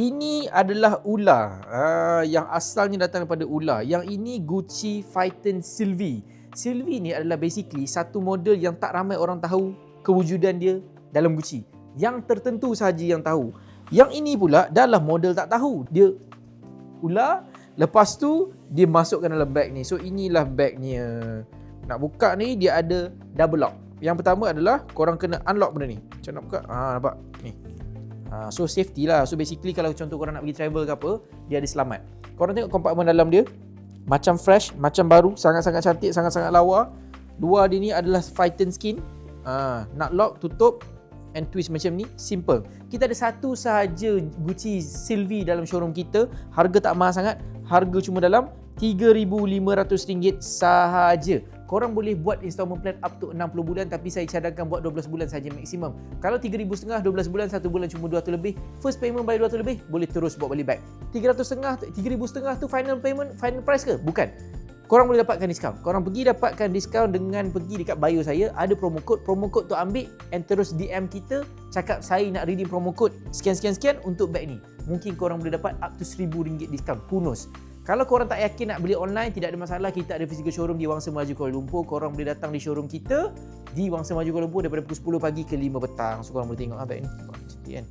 Ini adalah ular yang asalnya datang daripada ular. Yang ini Gucci Phaeton Sylvie. Sylvie ni adalah basically satu model yang tak ramai orang tahu kewujudan dia dalam Gucci. Yang tertentu sahaja yang tahu. Yang ini pula dalam model tak tahu. Dia ular, lepas tu dia masukkan dalam bag ni. So inilah bagnya. Nak buka ni dia ada double lock. Yang pertama adalah korang kena unlock benda ni. Macam nak buka? Nampak? Ni. So safety lah. So basically kalau contoh korang nak pergi travel ke apa, dia ada selamat. Korang tengok kompartmen dalam dia, macam fresh, macam baru, sangat-sangat cantik, sangat-sangat lawa. Luar dia ni adalah Phaeton skin. Nak lock, tutup and twist macam ni, simple. Kita ada satu sahaja Gucci Sylvie dalam showroom kita. Harga tak mahal sangat. Harga cuma dalam RM3,500 sahaja. Korang boleh buat installment plan up to 60 bulan, tapi saya cadangkan buat 12 bulan saja maksimum. Kalau 3,500 12 bulan, 1 bulan cuma 200 lebih, first payment bayar 200 lebih, boleh terus bawa balik bag. 3,500 tu final payment, final price ke? Bukan. Korang boleh dapatkan diskaun. Korang pergi dapatkan diskaun dengan pergi dekat bio saya, ada promo code tu ambil and terus DM kita, cakap saya nak redeem promo code sekian untuk bag ni. Mungkin korang boleh dapat up to RM1,000 diskaun, who knows. Kalau korang tak yakin nak beli online, tidak ada masalah. Kita ada physical showroom di Wangsa Maju Kuala Lumpur. Korang boleh datang di showroom kita di Wangsa Maju Kuala Lumpur daripada pukul 10 pagi ke 5 petang. So korang boleh tengok bag ni. Wah, cantik kan?